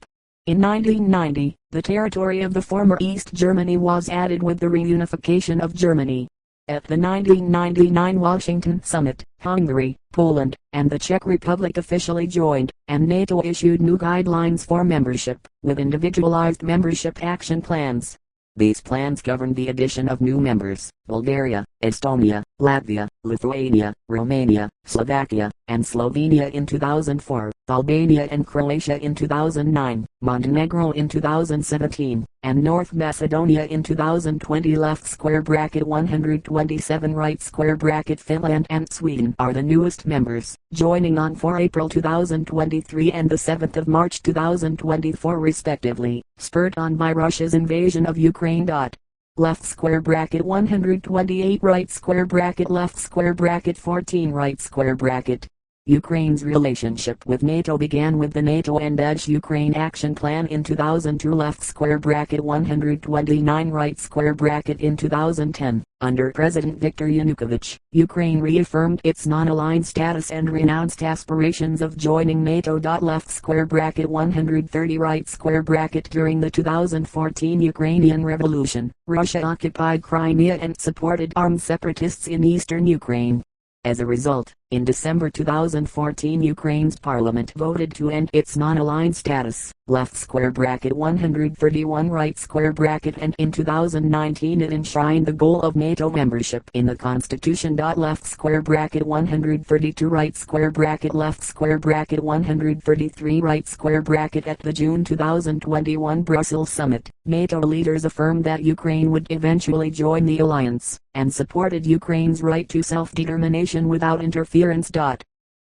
In 1990, the territory of the former East Germany was added with the reunification of Germany. At the 1999 Washington Summit, Hungary, Poland, and the Czech Republic officially joined, and NATO issued new guidelines for membership, with individualized membership action plans. These plans governed the addition of new members: Bulgaria, Estonia, Latvia, Lithuania, Romania, Slovakia, and Slovenia in 2004, Albania and Croatia in 2009, Montenegro in 2017, and North Macedonia in 2020. Left square bracket 127 right square bracket Finland and Sweden are the newest members, joining on 4 April 2023 and the 7th of March 2024 respectively, spurred on by Russia's invasion of Ukraine. Left square bracket 128 right square bracket left square bracket 14 right square bracket. Ukraine's relationship with NATO began with the NATO Engage Ukraine Action Plan in 2002. Left square bracket 129 right square bracket in 2010. Under President Viktor Yanukovych, Ukraine reaffirmed its non-aligned status and renounced aspirations of joining NATO. Left square bracket 130 right square bracket. During the 2014 Ukrainian Revolution, Russia occupied Crimea and supported armed separatists in eastern Ukraine. As a result, in December 2014 Ukraine's parliament voted to end its non-aligned status. Left square bracket 131 right square bracket, and in 2019 it enshrined the goal of NATO membership in the constitution. Left square bracket 132 right square bracket left square bracket 133 right square bracket. At the June 2021 Brussels summit, NATO leaders affirmed that Ukraine would eventually join the alliance, and supported Ukraine's right to self-determination without interference.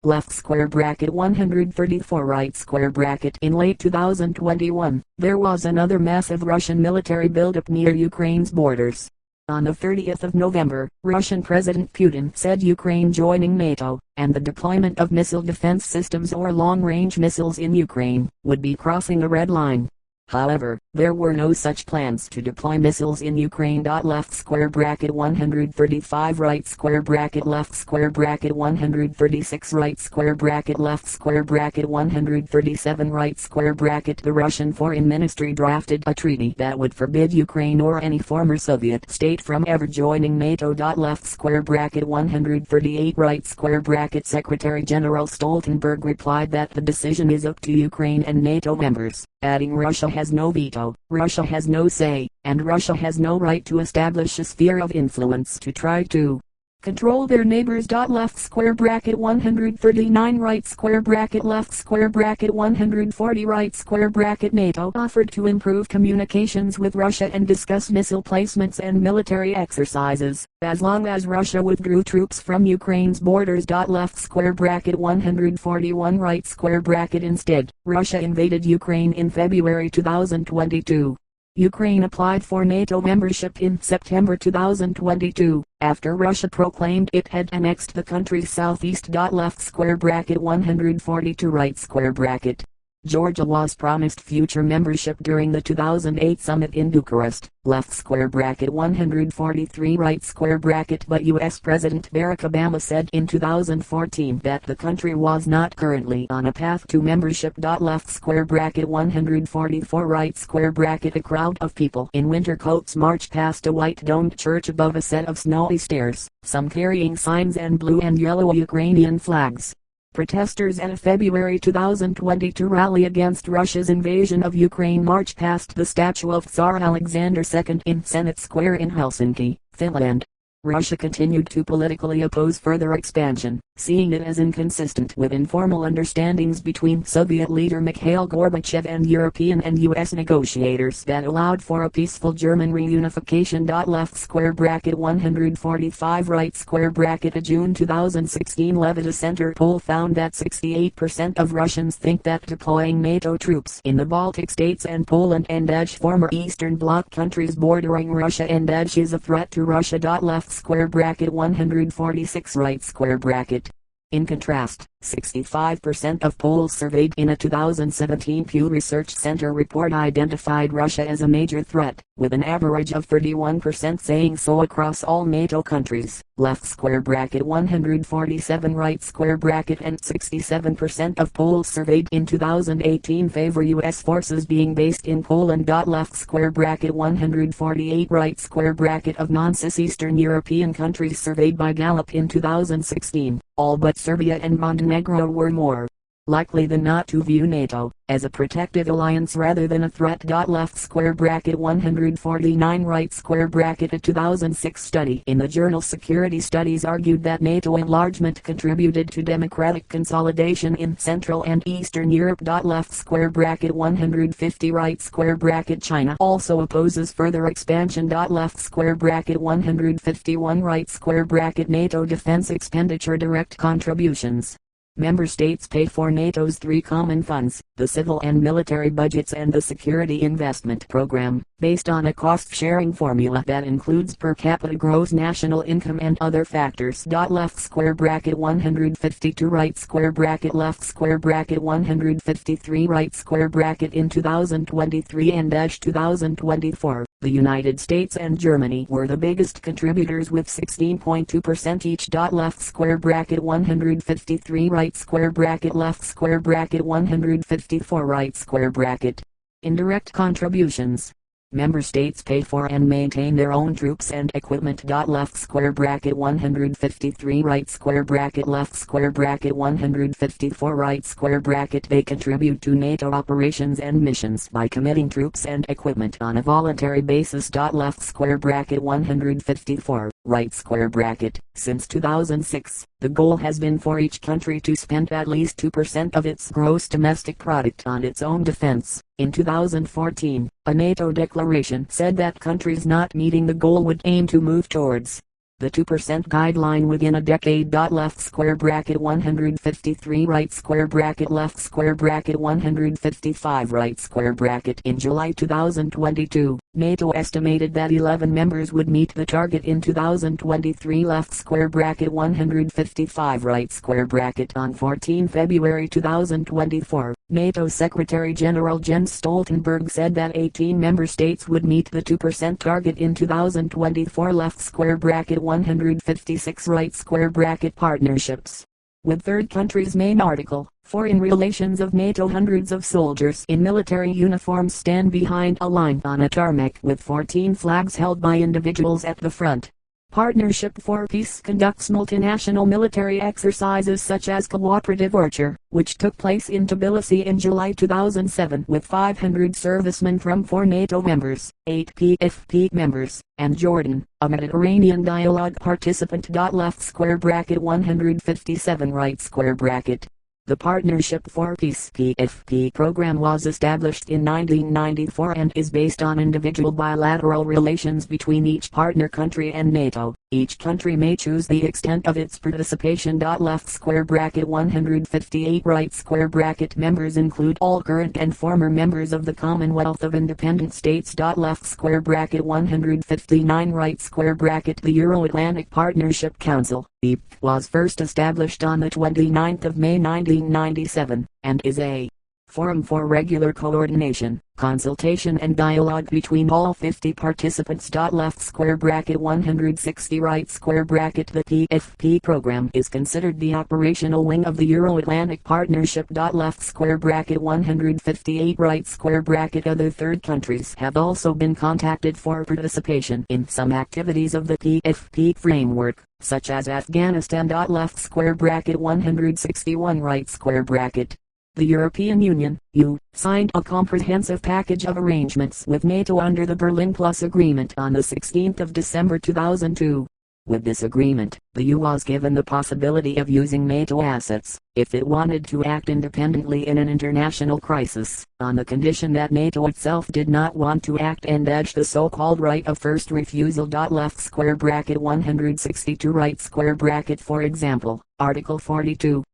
Left square bracket 134 right square bracket. In late 2021, there was another massive Russian military buildup near Ukraine's borders. On the 30th of November, Russian President Putin said Ukraine joining NATO, and the deployment of missile defense systems or long-range missiles in Ukraine, would be crossing a red line. However, there were no such plans to deploy missiles in Ukraine. Left square bracket 135 right square bracket left square bracket 136 right square bracket left square bracket 137 right square bracket. The Russian Foreign Ministry drafted a treaty that would forbid Ukraine or any former Soviet state from ever joining NATO. Left square bracket 138 right square bracket. Secretary General Stoltenberg replied that the decision is up to Ukraine and NATO members, adding Russia has no veto, Russia has no say, and Russia has no right to establish a sphere of influence to try to control their neighbors. Left square bracket 139 right square bracket left square bracket 140 right square bracket. NATO offered to improve communications with Russia and discuss missile placements and military exercises, as long as Russia withdrew troops from Ukraine's borders. Left square bracket 141 right square bracket. Instead, Russia invaded Ukraine in February 2022. Ukraine applied for NATO membership in September 2022, after Russia proclaimed it had annexed the country's southeast. Left square bracket 142 right square bracket. Georgia was promised future membership during the 2008 summit in Bucharest. Left square bracket 143 right square bracket. But U.S. President Barack Obama said in 2014 that the country was not currently on a path to membership. Left square bracket 144 right square bracket. A crowd of people in winter coats marched past a white domed church above a set of snowy stairs, some carrying signs and blue and yellow Ukrainian flags. Protesters at a February 2022 rally against Russia's invasion of Ukraine marched past the statue of Tsar Alexander II in Senate Square in Helsinki, Finland. Russia continued to politically oppose further expansion, seeing it as inconsistent with informal understandings between Soviet leader Mikhail Gorbachev and European and U.S. negotiators that allowed for a peaceful German reunification. Left square bracket 145 right square bracket. A June 2016 Levita Center poll found that 68% of Russians think that deploying NATO troops in the Baltic states and Poland and former Eastern Bloc countries bordering Russia and is a threat to Russia. Left square bracket 146 right square bracket. In contrast, 65% of Poles surveyed in a 2017 Pew Research Center report identified Russia as a major threat, with an average of 31% saying so across all NATO countries. Left square bracket 147 right square bracket. And 67% of Poles surveyed in 2018 favor U.S. forces being based in Poland. Left square bracket 148 right square bracket. Of non-cis Eastern European countries surveyed by Gallup in 2016, all but Serbia and Montenegro were more likely than not to view NATO as a protective alliance rather than a threat. Left square bracket 149 right square bracket. A 2006 study in the journal Security Studies argued that NATO enlargement contributed to democratic consolidation in Central and Eastern Europe. Left square bracket 150 right square bracket. China also opposes further expansion. Left square bracket 151 right square bracket. NATO defense expenditure direct contributions. Member states pay for NATO's three common funds, the civil and military budgets and the security investment program, based on a cost-sharing formula that includes per capita gross national income and other factors. Left square bracket 152 right square bracket. Left square bracket 153 right square bracket. In 2023 and 2024, the United States and Germany were the biggest contributors with 16.2% each. Left square bracket 153 right square bracket. Left square bracket 154 right square bracket. Indirect contributions. Member states pay for and maintain their own troops and equipment. Left square bracket 153 right square bracket. Left square bracket 154 right square bracket. They contribute to NATO operations and missions by committing troops and equipment on a voluntary basis. Left square bracket 154 right square bracket. Since 2006, the goal has been for each country to spend at least 2% of its gross domestic product on its own defense. In 2014, a NATO declaration said that countries not meeting the goal would aim to move towards the 2% guideline within a decade. Left square bracket 153 right square bracket. Left square bracket 155 right square bracket. In July 2022, NATO estimated that 11 members would meet the target in 2023 left square bracket 155 right square bracket on 14 February 2024. NATO Secretary General Jens Stoltenberg said that 18 member states would meet the 2% target in 2024 left square bracket 156 right square bracket partnerships with third countries. Main article. Foreign relations of NATO. Hundreds of soldiers in military uniforms stand behind a line on a tarmac with 14 flags held by individuals at the front. Partnership for Peace conducts multinational military exercises such as Cooperative Archer, which took place in Tbilisi in July 2007 with 500 servicemen from 4 NATO members, 8 PFP members, and Jordan, a Mediterranean dialogue participant. Left square bracket 157 right square bracket. The Partnership for Peace (PFP) program was established in 1994 and is based on individual bilateral relations between each partner country and NATO. Each country may choose the extent of its participation. Left square bracket 158 right square bracket. Members include all current and former members of the Commonwealth of Independent States. Left square bracket 159 right square bracket. The Euro-Atlantic Partnership Council (EAP) was first established on the 29th of May 1997, and is a forum for regular coordination, consultation and dialogue between all 50 participants. Left square bracket 160 right square bracket. The PFP program is considered the operational wing of the Euro-Atlantic Partnership. Left square bracket 158 right square bracket. Other third countries have also been contacted for participation in some activities of the PFP framework, such as Afghanistan. Left square bracket 161 right square bracket. The European Union, EU, signed a comprehensive package of arrangements with NATO under the Berlin Plus Agreement on the 16th of December 2002. With this agreement, the EU was given the possibility of using NATO assets, if it wanted to act independently in an international crisis, on the condition that NATO itself did not want to act and edge the so-called right of first refusal. Left square bracket 162 right square bracket. For example, Article 42(7)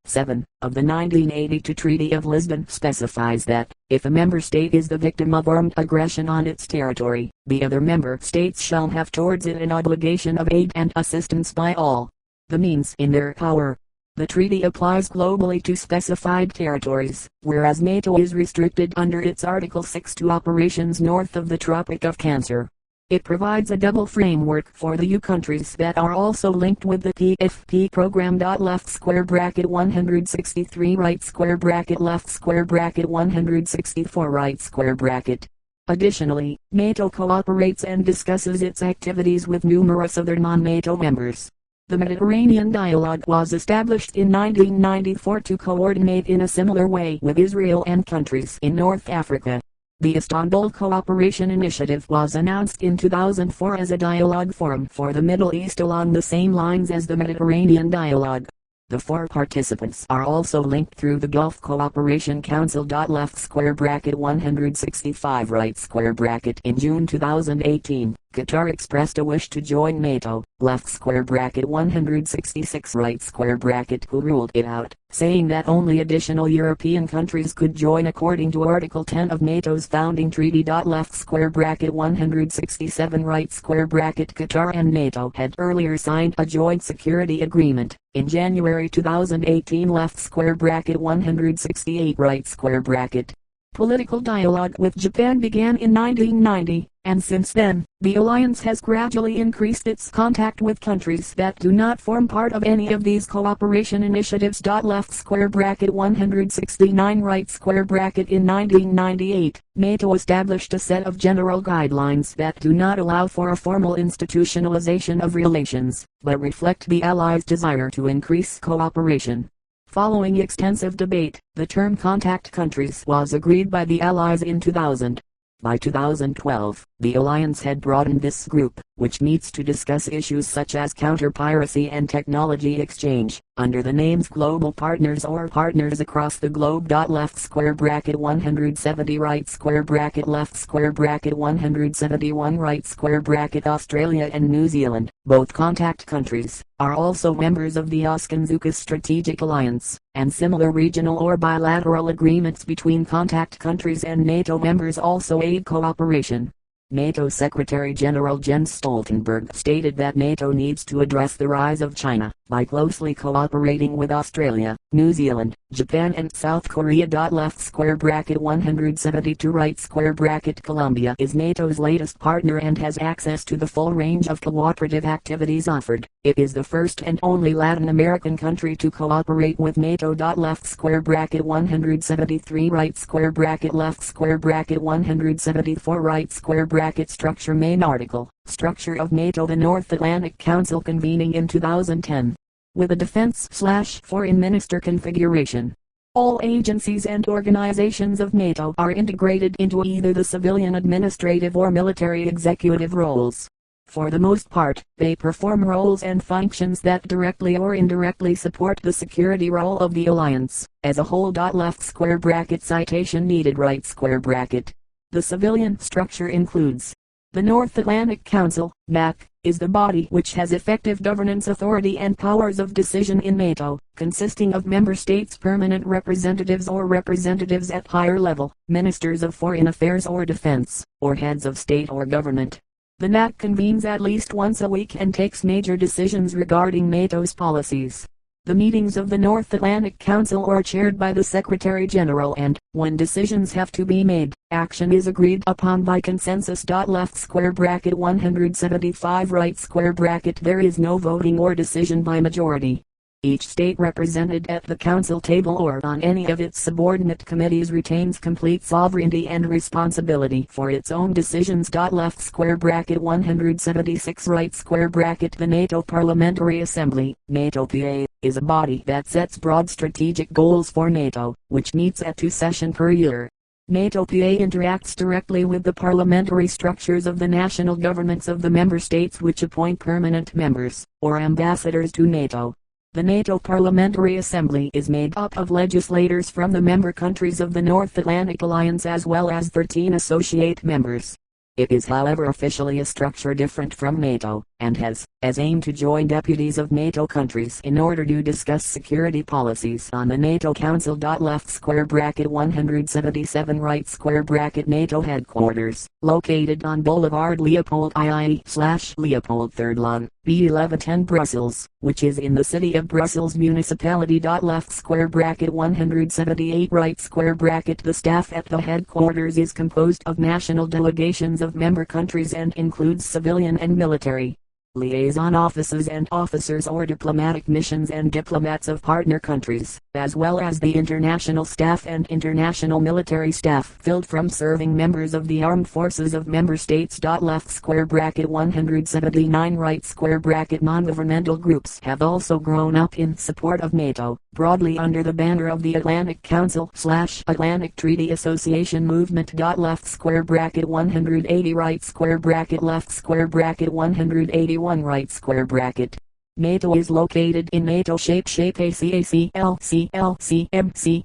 of the 1982 Treaty of Lisbon specifies that, if a member state is the victim of armed aggression on its territory, the other member states shall have towards it an obligation of aid and assistance by all the means in their power. The treaty applies globally to specified territories, whereas NATO is restricted under its Article 6 to operations north of the Tropic of Cancer. It provides a double framework for the EU countries that are also linked with the PFP program. Left square bracket 163 right square bracket. Left square bracket 164 right square bracket. Additionally, NATO cooperates and discusses its activities with numerous other non-NATO members. The Mediterranean Dialogue was established in 1994 to coordinate in a similar way with Israel and countries in North Africa. The Istanbul Cooperation Initiative was announced in 2004 as a dialogue forum for the Middle East along the same lines as the Mediterranean Dialogue. The 4 participants are also linked through the Gulf Cooperation Council. Left square bracket 165 right square bracket. In June 2018, Qatar expressed a wish to join NATO. Left square bracket 166 right square bracket. Who ruled it out, saying that only additional European countries could join according to Article 10 of NATO's founding treaty. Left square bracket 167 right square bracket. Qatar and NATO had earlier signed a joint security agreement in January 2018. Left square bracket 168 right square bracket. Political dialogue with Japan began in 1990, and since then, the alliance has gradually increased its contact with countries that do not form part of any of these cooperation initiatives. Left square bracket 169 right square bracket. In 1998, NATO established a set of general guidelines that do not allow for a formal institutionalization of relations, but reflect the Allies' desire to increase cooperation. Following extensive debate, the term contact countries was agreed by the Allies in 2000. By 2012, the alliance had broadened this group, which meets to discuss issues such as counter-piracy and technology exchange, under the names Global Partners or Partners Across the Globe. Left square bracket 170 right square bracket. Left square bracket 171 right square bracket. Australia and New Zealand, both contact countries, are also members of the AUKUS Strategic Alliance, and similar regional or bilateral agreements between contact countries and NATO members also aid cooperation. NATO Secretary General Jens Stoltenberg stated that NATO needs to address the rise of China by closely cooperating with Australia, New Zealand, Japan and South Korea. Left square bracket 172 right square bracket Colombia is NATO's latest partner and has access to the full range of cooperative activities offered. It is the first and only Latin American country to cooperate with NATO. Left square bracket 173 right square bracket left square bracket 174 right square bracket structure. Main article, structure of NATO. The North Atlantic Council convening in 2010. With a defense/foreign minister configuration. All agencies and organizations of NATO are integrated into either the civilian administrative or military executive roles. For the most part, they perform roles and functions that directly or indirectly support the security role of the alliance as a whole. Left square bracket citation needed right square bracket. The civilian structure includes the North Atlantic Council, NAC, is the body which has effective governance authority and powers of decision in NATO, consisting of member states' permanent representatives or representatives at higher level, ministers of foreign affairs or defense, or heads of state or government. The NAC convenes at least once a week and takes major decisions regarding NATO's policies. The meetings of the North Atlantic Council are chaired by the Secretary General and, when decisions have to be made, action is agreed upon by consensus. Left square bracket 175 right square bracket there is no voting or decision by majority. Each state represented at the council table or on any of its subordinate committees retains complete sovereignty and responsibility for its own decisions. Left square bracket 176 right square bracket the NATO Parliamentary Assembly, NATO PA, is a body that sets broad strategic goals for NATO, which meets at 2 sessions per year. NATO PA interacts directly with the parliamentary structures of the national governments of the member states which appoint permanent members, or ambassadors to NATO. The NATO Parliamentary Assembly is made up of legislators from the member countries of the North Atlantic Alliance as well as 13 associate members. It is however officially a structure different from NATO, and has, as aim to join deputies of NATO countries in order to discuss security policies on the NATO Council. Left square bracket 177 right square bracket NATO headquarters, located on Boulevard Leopold II/Leopold III, B1110 Brussels, which is in the city of Brussels municipality. Left square bracket 178 right square bracket the staff at the headquarters is composed of national delegations of member countries and includes civilian and military liaison offices and officers or diplomatic missions and diplomats of partner countries, as well as the international staff and international military staff filled from serving members of the armed forces of member states. Left square bracket 179 right square bracket non-governmental groups have also grown up in support of NATO, broadly under the banner of the Atlantic Council/Atlantic Treaty Association movement. Left square bracket 180 right square bracket left square bracket 181 right square bracket. NATO is located in NATO ACAC LCLC MC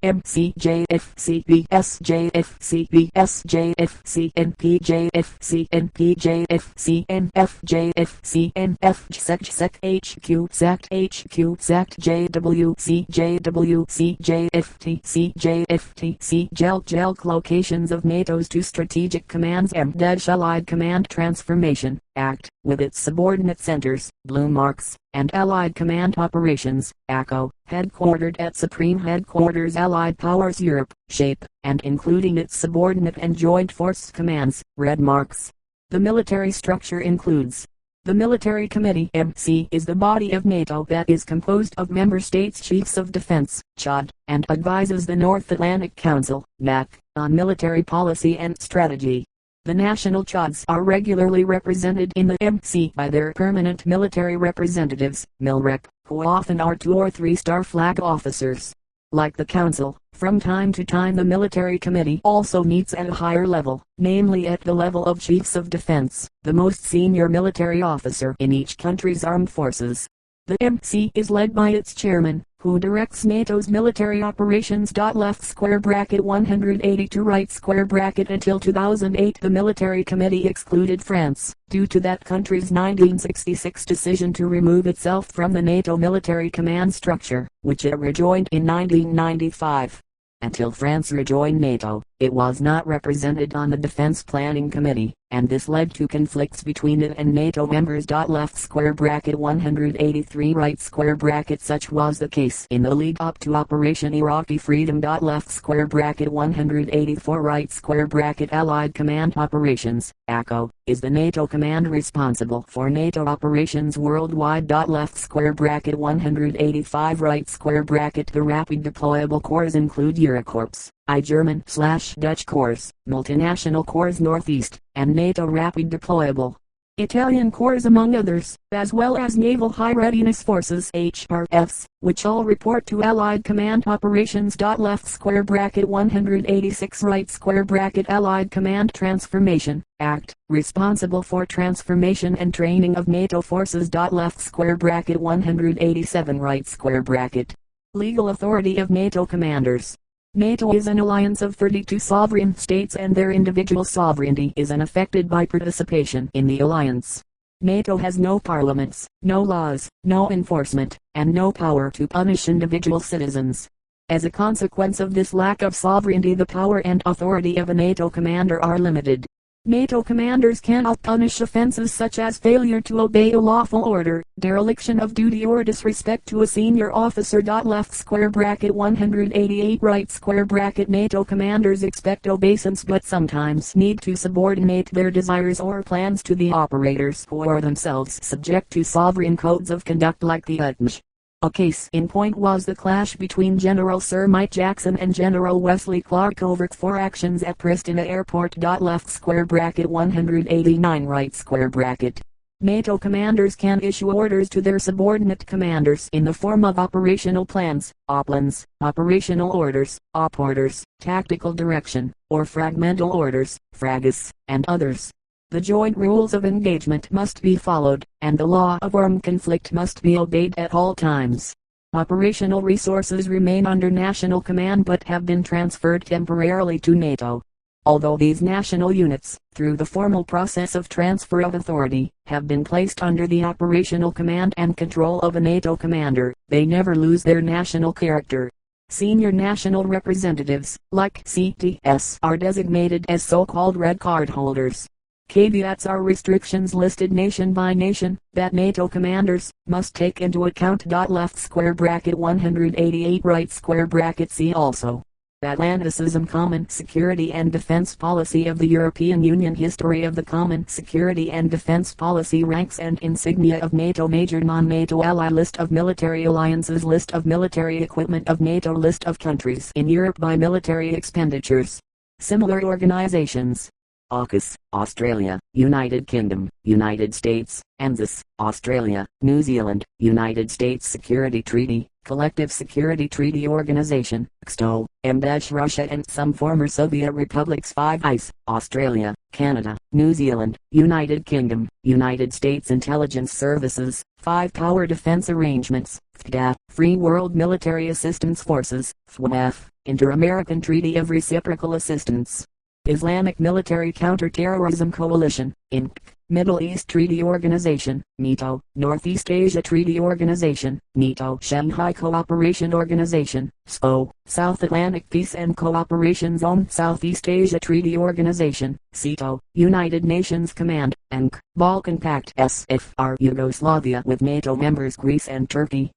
JFCB SJFCB SJFC NPJFC NPJFC NFJFC NF HQ SACT JWC JWC JFT CJFT JELC locations of NATO's 2 strategic commands Allied Command Transformation Act, with its subordinate centers, blue marks, and Allied Command Operations, ACO, headquartered at Supreme Headquarters Allied Powers Europe, SHAPE, and including its subordinate and Joint Force Commands, red marks. The military structure includes the Military Committee (MC) is the body of NATO that is composed of member states' chiefs of defense, CHOD, and advises the North Atlantic Council, NAC, on military policy and strategy. The national CHODs are regularly represented in the MC by their permanent military representatives, MILREP, who often are 2 or 3-star flag officers. Like the Council, from time to time the Military Committee also meets at a higher level, namely at the level of Chiefs of Defense, the most senior military officer in each country's armed forces. The MC is led by its chairman, who directs NATO's military operations. Left square bracket 182 right square bracket until 2008 the Military Committee excluded France, due to that country's 1966 decision to remove itself from the NATO military command structure, which it rejoined in 1995. Until France rejoined NATO, It was not represented on the Defense Planning Committee, and this led to conflicts between it and NATO members. Left square bracket 183 right square bracket. Such was the case in the lead up to Operation Iraqi Freedom. Left square bracket 184 right square bracket. Allied Command Operations, ACO, is the NATO command responsible for NATO operations worldwide. Left square bracket 185 right square bracket. The rapid deployable corps include Eurocorps, German/Dutch Corps, Multinational Corps Northeast, and NATO Rapid Deployable Italian Corps among others, as well as Naval High Readiness Forces HRFs, which all report to Allied Command Operations. Left square bracket 186 right square bracket. Allied Command Transformation Act, responsible for transformation and training of NATO forces. Left square bracket 187 right square bracket. Legal authority of NATO commanders. NATO is an alliance of 32 sovereign states, and their individual sovereignty is unaffected by participation in the alliance. NATO has no parliaments, no laws, no enforcement, and no power to punish individual citizens. As a consequence of this lack of sovereignty, the power and authority of a NATO commander are limited. NATO commanders cannot punish offenses such as failure to obey a lawful order, dereliction of duty, or disrespect to a senior officer. Left square bracket 188 right square bracket. NATO commanders expect obeisance, but sometimes need to subordinate their desires or plans to the operators, who are themselves subject to sovereign codes of conduct like the UTNJ. A case in point was the clash between General Sir Mike Jackson and General Wesley Clark over 4 actions at Pristina Airport. Left square bracket 189 right square bracket. NATO commanders can issue orders to their subordinate commanders in the form of operational plans, OPLANs, operational orders, OP orders, tactical direction, or fragmental orders, FRAGs, and others. The joint rules of engagement must be followed, and the law of armed conflict must be obeyed at all times. Operational resources remain under national command but have been transferred temporarily to NATO. Although these national units, through the formal process of transfer of authority, have been placed under the operational command and control of a NATO commander, they never lose their national character. Senior national representatives, like CTS, are designated as so-called red card holders. Caveats are restrictions listed nation by nation, that NATO commanders must take into account. Left square bracket 188 right square bracket. See also Atlanticism, Common Security and Defense Policy of the European Union, History of the Common Security and Defense Policy, Ranks and Insignia of NATO, Major Non-NATO Ally, List of military alliances, List of military equipment of NATO, List of countries in Europe by military expenditures. Similar organizations: AUKUS, Australia, United Kingdom, United States; ANZUS, Australia, New Zealand, United States Security Treaty, Collective Security Treaty Organization, XTO, Russia and some former Soviet republics. 5 ICE, Australia, Canada, New Zealand, United Kingdom, United States Intelligence Services. 5 Power Defense Arrangements, FDA, Free World Military Assistance Forces, FWAF, Inter-American Treaty of Reciprocal Assistance. Islamic Military Counterterrorism Coalition, Inc., Middle East Treaty Organization, NATO, Northeast Asia Treaty Organization, NATO, Shanghai Cooperation Organization, SCO, South Atlantic Peace and Cooperation Zone, Southeast Asia Treaty Organization, SEATO, United Nations Command, ENC, Balkan Pact, SFR, Yugoslavia with NATO members Greece and Turkey,